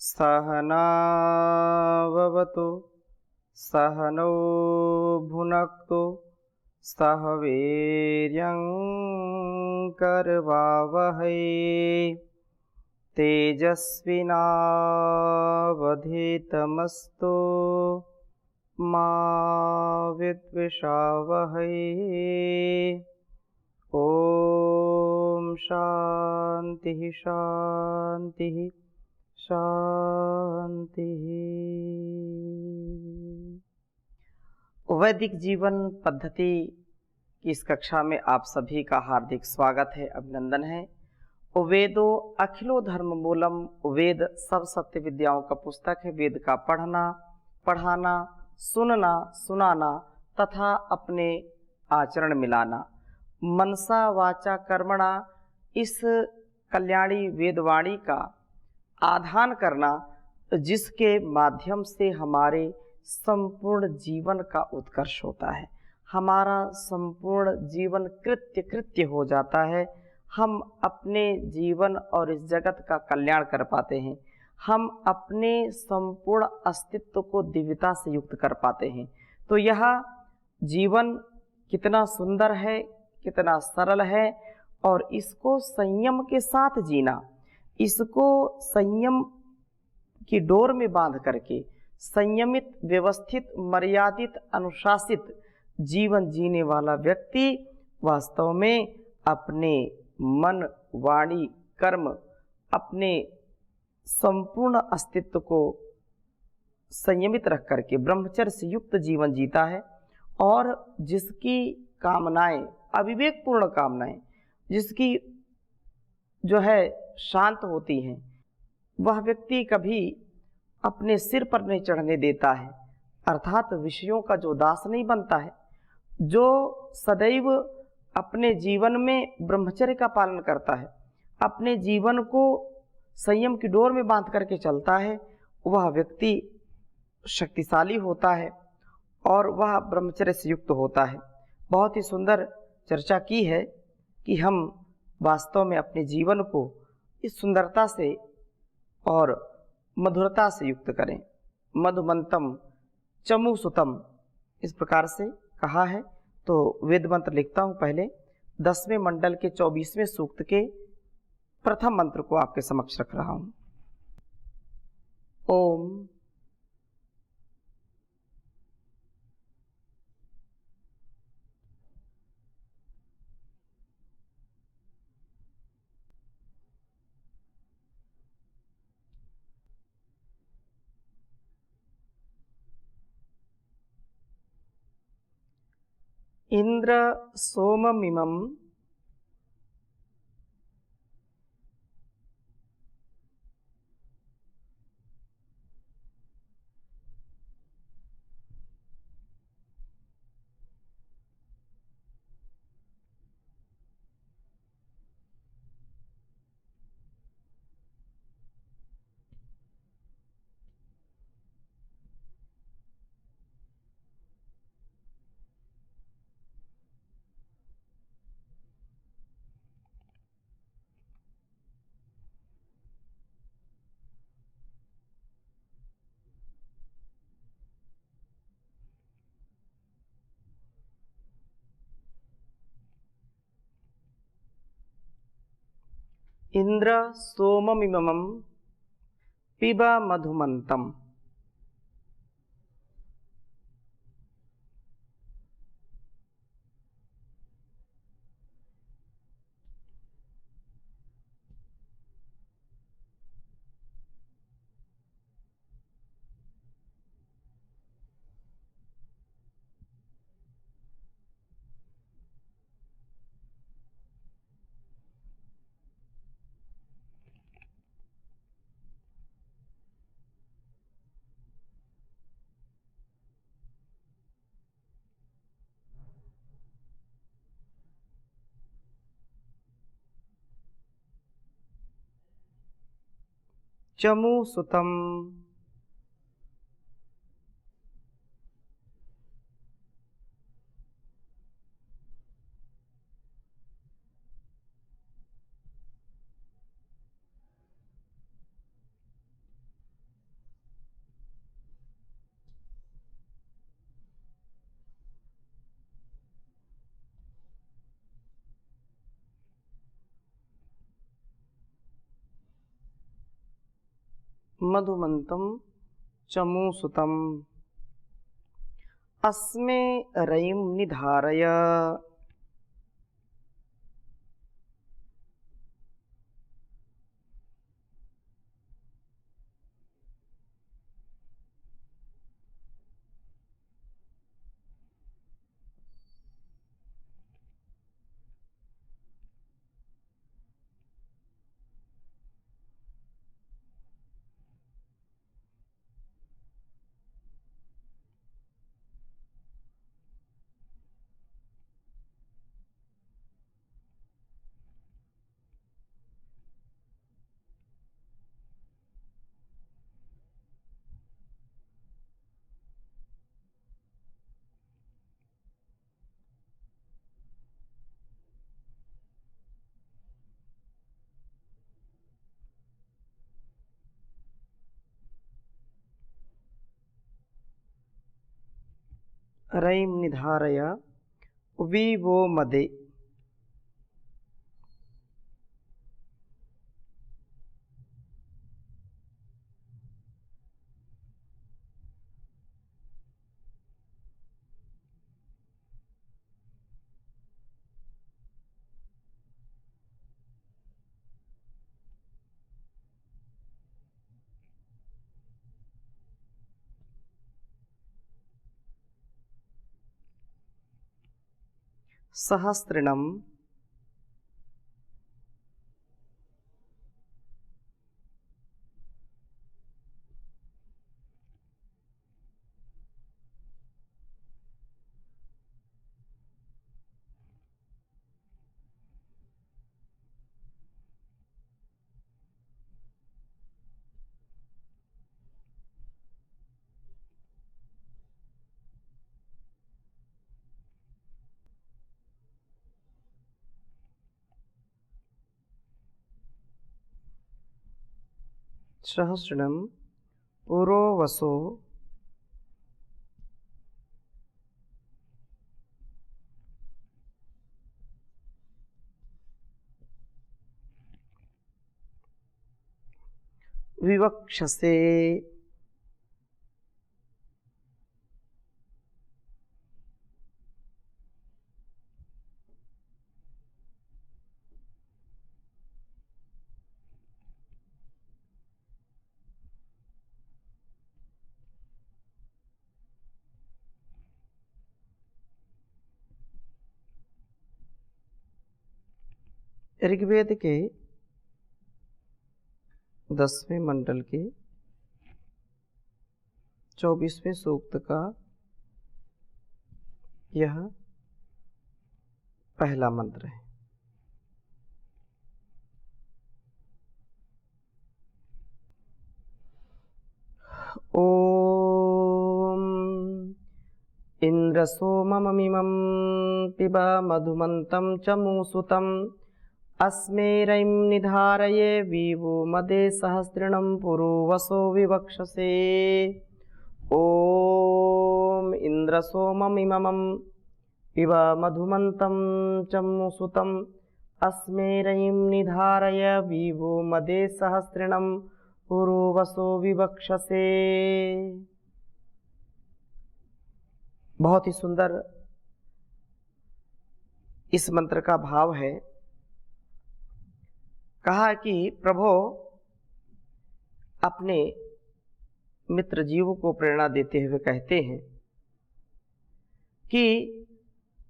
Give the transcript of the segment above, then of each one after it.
सहनाववतु सहनौ भुनक्तु सह वीर्यं करवावहै तेजस्विनावधीतमस्तु मा विद्विषावहै। ओम शांति शांति शांति। वैदिक जीवन पद्धति की इस कक्षा में आप सभी का हार्दिक स्वागत है, अभिनंदन है। वेदो अखिलो धर्म मूलम, वेद सब सत्य विद्याओं का पुस्तक है। वेद का पढ़ना, पढ़ाना, सुनना, सुनाना तथा अपने आचरण मिलाना, मनसा वाचा कर्मणा, इस कल्याणी वेदवाणी का आधान करना, जिसके माध्यम से हमारे संपूर्ण जीवन का उत्कर्ष होता है, हमारा संपूर्ण जीवन कृत्य हो जाता है। हम अपने जीवन और इस जगत का कल्याण कर पाते हैं, हम अपने संपूर्ण अस्तित्व को दिव्यता से युक्त कर पाते हैं। तो यह जीवन कितना सुंदर है, कितना सरल है, और इसको संयम के साथ जीना, इसको संयम की डोर में बांध करके संयमित, व्यवस्थित, मर्यादित, अनुशासित जीवन जीने वाला व्यक्ति वास्तव में अपने मन, वाणी, कर्म, अपने संपूर्ण अस्तित्व को संयमित रख करके ब्रह्मचर्य से युक्त जीवन जीता है। और जिसकी कामनाएं अविवेकपूर्ण कामनाएं, जिसकी जो है शांत होती हैं, वह व्यक्ति कभी अपने सिर पर नहीं चढ़ने देता है, अर्थात विषयों का जो दास नहीं बनता है, जो सदैव अपने जीवन में ब्रह्मचर्य का पालन करता है, अपने जीवन को संयम की डोर में बांध करके चलता है, वह व्यक्ति शक्तिशाली होता है और वह ब्रह्मचर्य से युक्त होता है। बहुत ही सुंदर चर्चा की है कि हम वास्तव में अपने जीवन को इस सुंदरता से और मधुरता से युक्त करें। मधुमंतम चमु सुतम, इस प्रकार से कहा है। तो वेद मंत्र लिखता हूँ। पहले 10वें मंडल के 24वें सूक्त के प्रथम मंत्र को आपके समक्ष रख रहा हूँ। ओम इंद्र सोममिमं इंद्र सोममिमं पिब मधुमंतम। चमु सुतम मधुमन्तं चमूसुतम् अस्मे रयिं निधारय। रयिं निधारय विवो मदे। सहस्रिणम् सहस्रिणं पुरोवसो विवक्षसे। ऋग्वेद के 10वें मंडल के 24वें सूक्त का यह पहला मंत्र है। ओम इंद्र सोममिमं पिबा मधुमन्तं चमूसुतम् अस्मे रयिं निधारये विवो मदे सहस्रिणं पुरोवसो विवक्षसे। ओम इंद्र सोममिमं पिबा मधुमन्तं चमूसुतम् अस्मे रयिं निधारय विवो मदे सहस्रिणं पुरोवसो विवक्षसे। बहुत ही सुंदर इस मंत्र का भाव है। कहा कि प्रभु अपने मित्र जीव को प्रेरणा देते हुए कहते हैं कि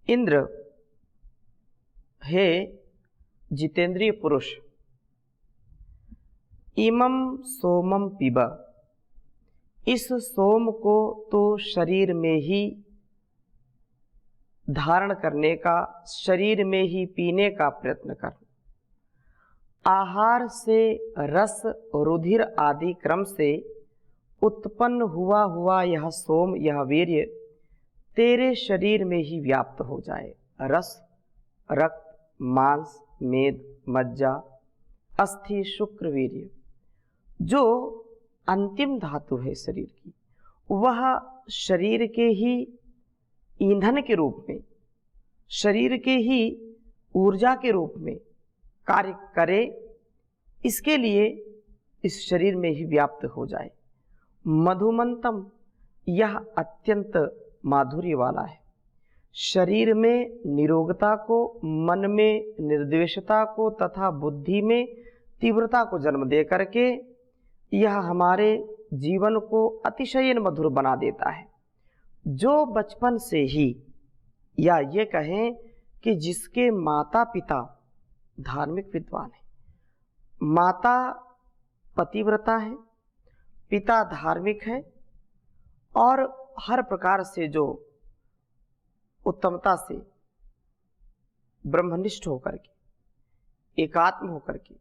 इंद्र, हे जितेंद्रिय पुरुष, इमं सोमम पिबा, इस सोम को तो शरीर में ही धारण करने का, शरीर में ही पीने का प्रयत्न कर। आहार से रस रुधिर आदि क्रम से उत्पन्न हुआ यह सोम, यह वीर्य तेरे शरीर में ही व्याप्त हो जाए। रस, रक्त, मांस, मेद, मज्जा, अस्थि, शुक्र, वीर्य, जो अंतिम धातु है शरीर की, वह शरीर के ही ईंधन के रूप में, शरीर के ही ऊर्जा के रूप में कार्य करे, इसके लिए इस शरीर में ही व्याप्त हो जाए। मधुमंतम, यह अत्यंत माधुर्य वाला है। शरीर में निरोगता को, मन में निर्द्वेषता को तथा बुद्धि में तीव्रता को जन्म दे करके यह हमारे जीवन को अतिशय मधुर बना देता है। जो बचपन से ही, या ये कहें कि जिसके माता पिता धार्मिक विद्वान है, माता पतिव्रता है, पिता धार्मिक है और हर प्रकार से जो उत्तमता से ब्रह्मनिष्ठ होकर के, एकात्म होकर के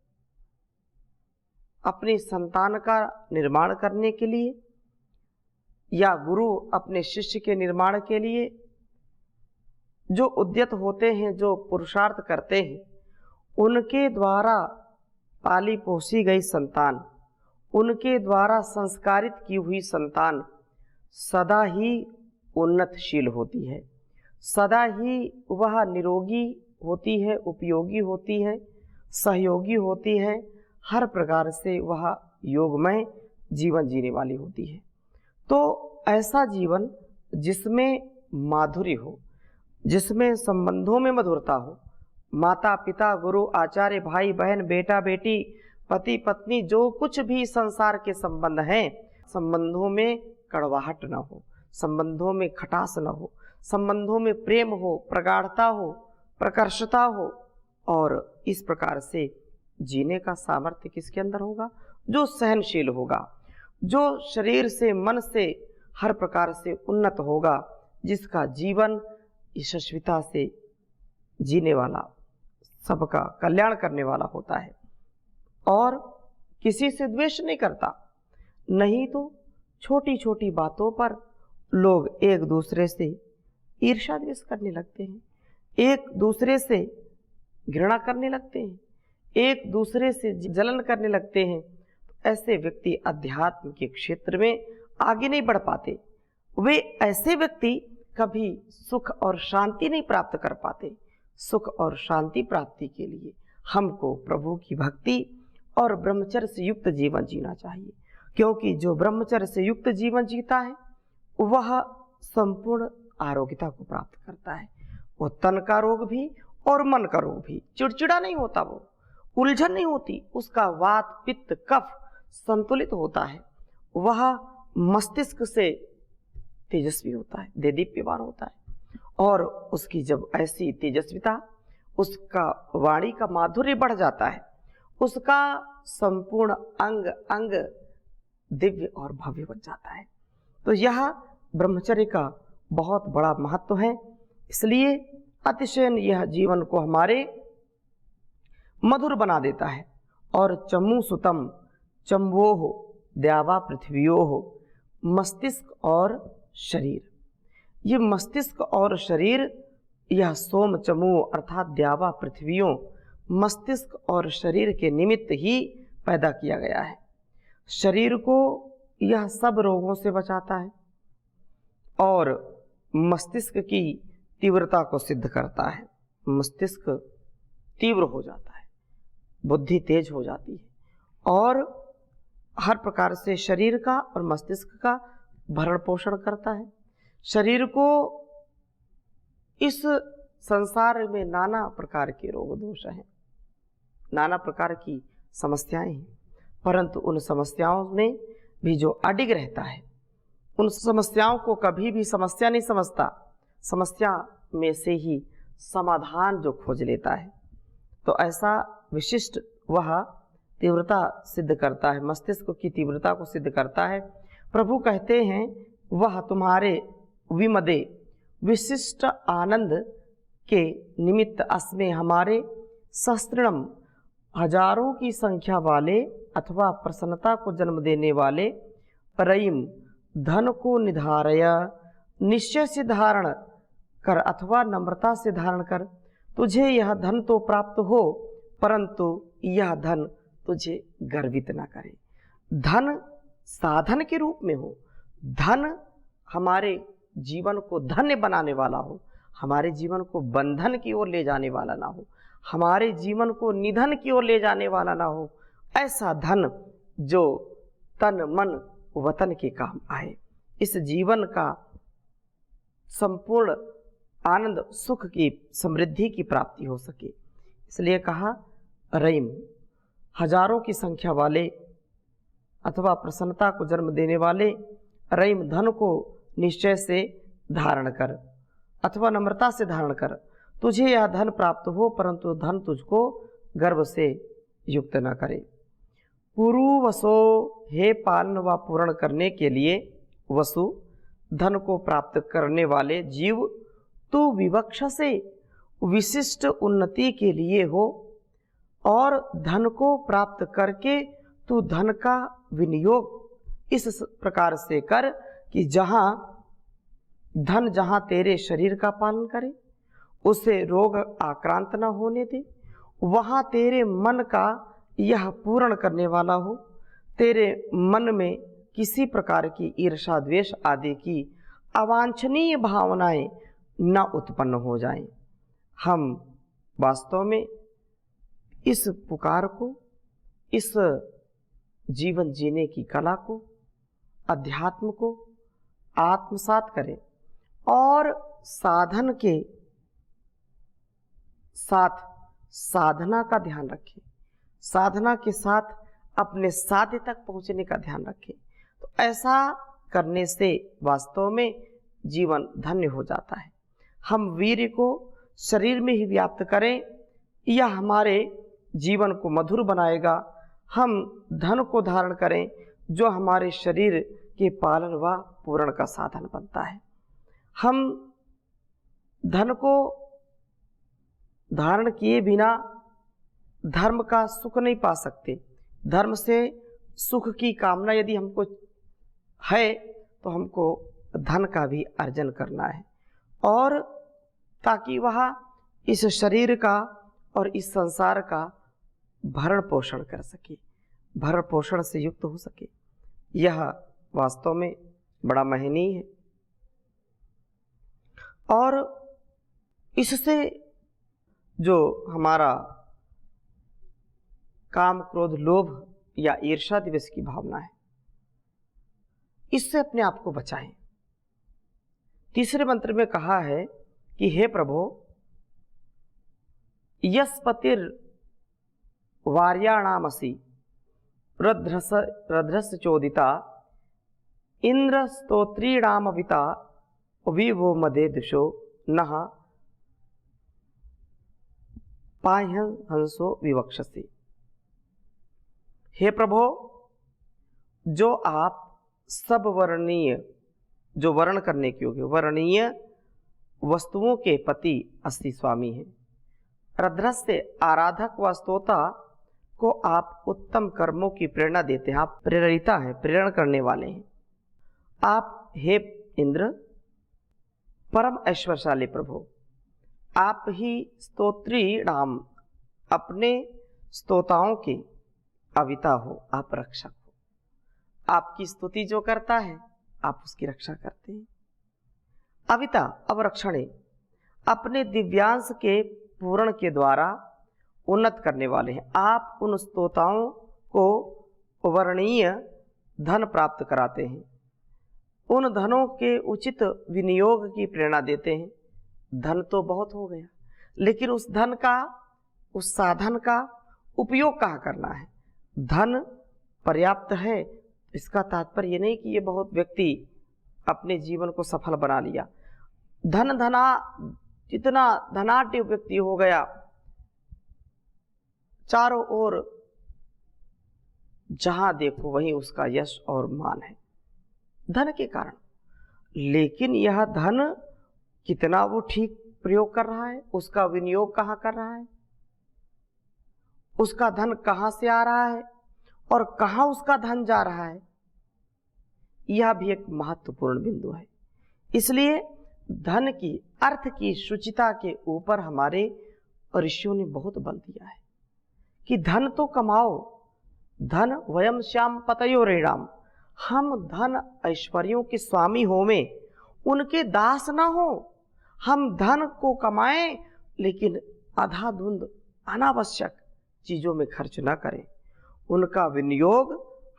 अपनी संतान का निर्माण करने के लिए, या गुरु अपने शिष्य के निर्माण के लिए जो उद्यत होते हैं, जो पुरुषार्थ करते हैं, उनके द्वारा पाली पोसी गई संतान, उनके द्वारा संस्कारित की हुई संतान सदा ही उन्नतशील होती है, सदा ही वह निरोगी होती है, उपयोगी होती है, सहयोगी होती है, हर प्रकार से वह योगमय जीवन जीने वाली होती है। तो ऐसा जीवन जिसमें माधुर्य हो, जिसमें संबंधों में मधुरता हो, माता पिता गुरु आचार्य भाई बहन बेटा बेटी पति पत्नी जो कुछ भी संसार के संबंध हैं, संबंधों में कड़वाहट न हो, संबंधों में खटास न हो, संबंधों में प्रेम हो, प्रगाढ़ता हो, प्रकर्षता हो। और इस प्रकार से जीने का सामर्थ्य किसके अंदर होगा? जो सहनशील होगा, जो शरीर से मन से हर प्रकार से उन्नत होगा, जिसका जीवन यशस्विता से जीने वाला, सबका कल्याण करने वाला होता है और किसी से द्वेष नहीं करता। नहीं तो छोटी छोटी बातों पर लोग एक दूसरे से ईर्ष्या द्वेष करने लगते हैं, एक दूसरे से घृणा करने लगते हैं, एक दूसरे से जलन करने लगते हैं। ऐसे व्यक्ति अध्यात्म के क्षेत्र में आगे नहीं बढ़ पाते। वे ऐसे व्यक्ति कभी सुख और शांति नहीं प्राप्त कर पाते। सुख और शांति प्राप्ति के लिए हमको प्रभु की भक्ति और ब्रह्मचर्य से युक्त जीवन जीना चाहिए, क्योंकि जो ब्रह्मचर्य से युक्त जीवन जीता है वह संपूर्ण आरोग्यता को प्राप्त करता है। वो तन का रोग भी और मन का रोग भी, चिड़चिड़ा नहीं होता, वो उलझन नहीं होती, उसका वात पित्त कफ संतुलित होता है, वह मस्तिष्क से तेजस्वी होता है, देदीप्यमान होता है। और उसकी जब ऐसी तेजस्विता, उसका वाणी का माधुर्य बढ़ जाता है, उसका संपूर्ण अंग अंग दिव्य और भव्य बन जाता है। तो यह ब्रह्मचर्य का बहुत बड़ा महत्व है। इसलिए अतिशय यह जीवन को हमारे मधुर बना देता है। और चमू सुतम चम्बोह द्यावा पृथ्व्योः, मस्तिष्क और शरीर, ये मस्तिष्क और शरीर, यह सोम चमू अर्थात द्यावा पृथ्वियों, मस्तिष्क और शरीर के निमित्त ही पैदा किया गया है। शरीर को यह सब रोगों से बचाता है और मस्तिष्क की तीव्रता को सिद्ध करता है। मस्तिष्क तीव्र हो जाता है, बुद्धि तेज हो जाती है और हर प्रकार से शरीर का और मस्तिष्क का भरण पोषण करता है। शरीर को इस संसार में नाना प्रकार के रोग दोष हैं, नाना प्रकार की समस्याएं हैं, परंतु उन समस्याओं में भी जो अडिग रहता है, उन समस्याओं को कभी भी समस्या नहीं समझता, समस्या में से ही समाधान जो खोज लेता है, तो ऐसा विशिष्ट वह तीव्रता सिद्ध करता है, मस्तिष्क की तीव्रता को सिद्ध करता है। प्रभु कहते हैं वह तुम्हारे विमदे विशिष्ट आनंद के निमित्त अस्मे हमारे सहस्त्रम हजारों की संख्या वाले अथवा प्रसन्नता को जन्म देने वाले परईम धन को निधारय, निश्चय से धारण कर अथवा नम्रता से धारण कर। तुझे यह धन तो प्राप्त हो, परंतु यह धन तुझे गर्वित न करे। धन साधन के रूप में हो, धन हमारे जीवन को धन्य बनाने वाला हो, हमारे जीवन को बंधन की ओर ले जाने वाला ना हो, हमारे जीवन को निधन की ओर ले जाने वाला ना हो। ऐसा धन जो तन मन वतन के काम आए, इस जीवन का संपूर्ण आनंद सुख की समृद्धि की प्राप्ति हो सके। इसलिए कहा रईम, हजारों की संख्या वाले अथवा प्रसन्नता को जन्म देने वाले रईम, धन को निश्चय से धारण कर अथवा नम्रता से धारण कर, तुझे यह धन प्राप्त हो, परंतु धन तुझको गर्व से युक्त न करे। पुरु वसो, हे पालन व पूर्ण करने के लिए वसु, धन को प्राप्त करने वाले जीव, तू विवक्ष से विशिष्ट उन्नति के लिए हो और धन को प्राप्त करके तू धन का विनियोग इस प्रकार से कर कि जहाँ धन जहाँ तेरे शरीर का पालन करे, उसे रोग आक्रांत न होने दे, वहाँ तेरे मन का यह पूर्ण करने वाला हो, तेरे मन में किसी प्रकार की ईर्षा द्वेष आदि की अवांछनीय भावनाएं न उत्पन्न हो जाएं। हम वास्तव में इस पुकार को, इस जीवन जीने की कला को, अध्यात्म को आत्मसात करें और साधन के साथ साधना का ध्यान रखें, साधना के साथ अपने साध्य तक पहुंचने का ध्यान रखें। तो ऐसा करने से वास्तव में जीवन धन्य हो जाता है। हम वीर्य को शरीर में ही व्याप्त करें, यह हमारे जीवन को मधुर बनाएगा। हम धन को धारण करें जो हमारे शरीर के पालन व पूर्ण का साधन बनता है। हम धन को धारण किए बिना धर्म का सुख नहीं पा सकते। धर्म से सुख की कामना यदि हमको है तो हमको धन का भी अर्जन करना है, और ताकि वह इस शरीर का और इस संसार का भरण पोषण कर सके, भरण पोषण से युक्त हो सके। यह वास्तव में बड़ा महनीय है और इससे जो हमारा काम क्रोध लोभ या ईर्ष्या द्वेष की भावना है, इससे अपने आप को बचाएं। तीसरे मंत्र में कहा है कि हे प्रभु, यस्पतिर वार्याणामसि रध्रस चोदिता इंद्र स्तोत्रीणामविता विभो मदे दिशो नः पाह्यं हंसो विवक्षसि। हे प्रभु, जो आप सब वर्णीय, जो वर्ण करने के योग्य वर्णीय वस्तुओं के पति असली स्वामी हैं, रध्रस से आराधक व स्तोता को आप उत्तम कर्मों की प्रेरणा देते हैं, आप प्रेरिता हैं, प्रेरण करने वाले हैं। आप हे इंद्र परम ऐश्वर्यशाली प्रभु, आप ही स्तोत्री नाम, अपने स्तोताओं के अविता हो, आप रक्षक हो। आपकी स्तुति जो करता है आप उसकी रक्षा करते हैं। अविता अवरक्षणे, अपने दिव्यांश के पूर्ण के द्वारा उन्नत करने वाले हैं। आप उन स्तोताओं को वर्णीय धन प्राप्त कराते हैं, उन धनों के उचित विनियोग की प्रेरणा देते हैं। धन तो बहुत हो गया, लेकिन उस धन का, उस साधन का उपयोग कहाँ करना है। धन पर्याप्त है, इसका तात्पर्य नहीं कि ये बहुत व्यक्ति अपने जीवन को सफल बना लिया। जितना धनाढ्य व्यक्ति हो गया, चारों ओर जहां देखो वहीं उसका यश और मान है धन के कारण। लेकिन यह धन कितना वो ठीक प्रयोग कर रहा है, उसका विनियोग कहाँ कर रहा है, उसका धन कहाँ से आ रहा है और कहाँ उसका धन जा रहा है, यह भी एक महत्वपूर्ण बिंदु है। इसलिए धन की, अर्थ की शुचिता के ऊपर हमारे ऋषियों ने बहुत बल दिया है कि धन तो कमाओ, धन वयम श्याम पतयो रेणाम, हम धन ऐश्वर्यों के स्वामी होवें, उनके दास ना हो। हम धन को कमाएं लेकिन अंधाधुंध अनावश्यक चीजों में खर्च ना करें, उनका विनियोग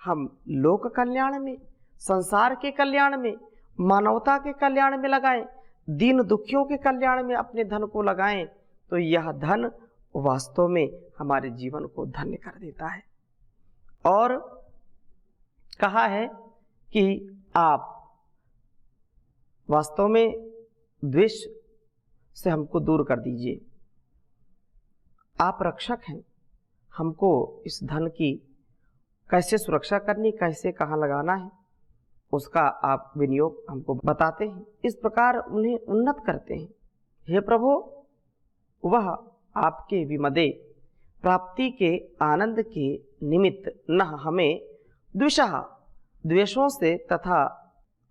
हम लोक कल्याण में, संसार के कल्याण में, मानवता के कल्याण में लगाएं, दीन दुखियों के कल्याण में अपने धन को लगाएं, तो यह धन वास्तव में हमारे जीवन को धन्य कर देता है। और कहा है कि आप वास्तव में द्वेष से हमको दूर कर दीजिए। आप रक्षक हैं, हमको इस धन की कैसे सुरक्षा करनी, कैसे कहाँ लगाना है, उसका आप विनियोग हमको बताते हैं, इस प्रकार उन्हें उन्नत करते हैं। हे प्रभु, वह आपके विमदे प्राप्ति के आनंद के निमित्त न हमें द्विषः द्वेषों से तथा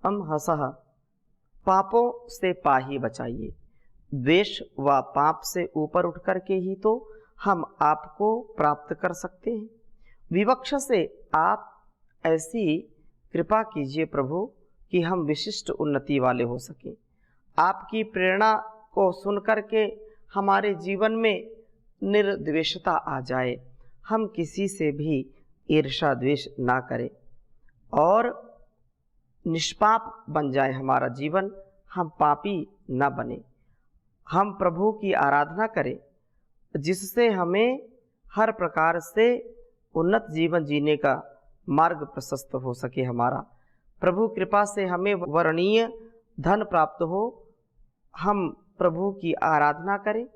अमहसः पापों से पाही बचाइए। द्वेष व पाप से ऊपर उठ कर के ही तो हम आपको प्राप्त कर सकते हैं। विवक्ष से आप ऐसी कृपा कीजिए प्रभु कि हम विशिष्ट उन्नति वाले हो सकें। आपकी प्रेरणा को सुन कर के हमारे जीवन में निर्द्वेषता आ जाए, हम किसी से भी ईर्षा द्वेष ना करें और निष्पाप बन जाए हमारा जीवन, हम पापी ना बने। हम प्रभु की आराधना करें जिससे हमें हर प्रकार से उन्नत जीवन जीने का मार्ग प्रशस्त हो सके हमारा। प्रभु कृपा से हमें वर्णीय धन प्राप्त हो, हम प्रभु की आराधना करें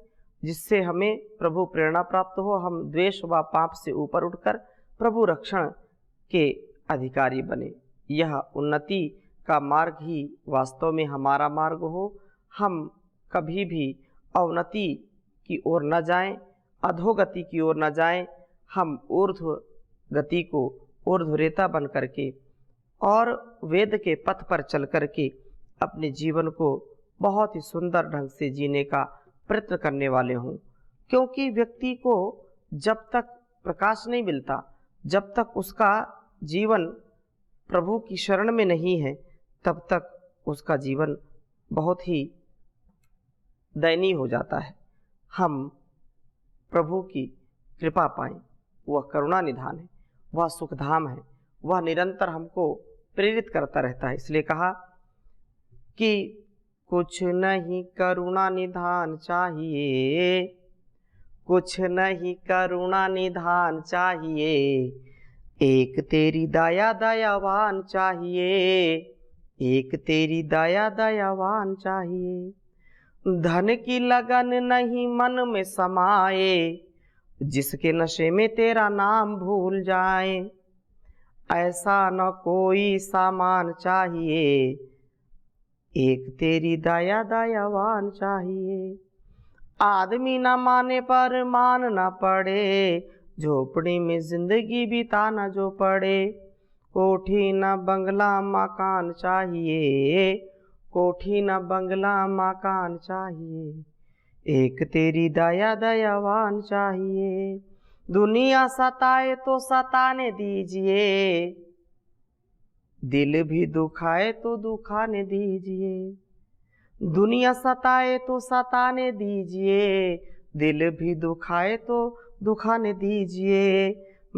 जिससे हमें प्रभु प्रेरणा प्राप्त हो, हम द्वेष व पाप से ऊपर उठकर प्रभु रक्षण के अधिकारी बने। यह उन्नति का मार्ग ही वास्तव में हमारा मार्ग हो। हम कभी भी अवनति की ओर न जाएं, अधोगति की ओर न जाएं। हम ऊर्ध्व गति को ऊर्ध्वरेता बन करके और वेद के पथ पर चल करके अपने जीवन को बहुत ही सुंदर ढंग से जीने का प्रयत्न करने वाले हों। क्योंकि व्यक्ति को जब तक प्रकाश नहीं मिलता, जब तक उसका जीवन प्रभु की शरण में नहीं है, तब तक उसका जीवन बहुत ही दयनीय हो जाता है। हम प्रभु की कृपा पाएं, वह करुणा निधान है, वह सुखधाम है, वह निरंतर हमको प्रेरित करता रहता है। इसलिए कहा कि कुछ नहीं करुणा निधान चाहिए, कुछ नहीं करुणा निधान चाहिए, एक तेरी दया दयावान चाहिए, एक तेरी दया दयावान चाहिए। धन की लगन नहीं मन में समाए, जिसके नशे में तेरा नाम भूल जाए। ऐसा न कोई सामान चाहिए, एक तेरी दया दयावान चाहिए। आदमी न माने पर मान न पड़े, झोपड़ी में जिंदगी बिताना जो पड़े। कोठी न बंगला मकान चाहिए, कोठी न बंगला मकान चाहिए, एक तेरी दया दयावान चाहिए। दुनिया सताए तो सताने दीजिए, दिल भी दुखाए तो दुखाने दीजिए। दुनिया सताए तो सताने दीजिए, दिल भी दुखाए तो दुखाने दीजिए।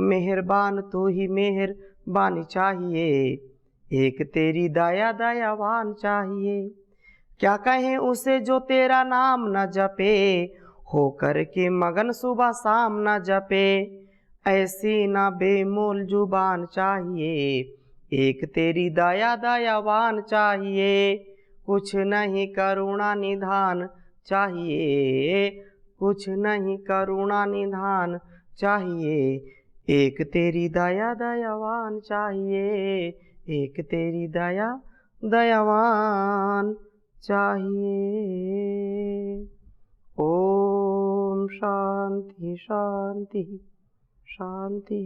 मेहरबान तो ही मेहरबानी चाहिए, एक तेरी दया दयावान चाहिए। क्या कहें उसे जो तेरा नाम न जपे, हो कर के मगन सुबह शाम न जपे। ऐसी ना बेमोल जुबान चाहिए, एक तेरी दया दयावान चाहिए। कुछ नहीं करुणा निधान चाहिए, कुछ नहीं करुणा निधान चाहिए, एक तेरी दया दयावान चाहिए, एक तेरी दया दयावान चाहिए। ओम शांति शांति शांति।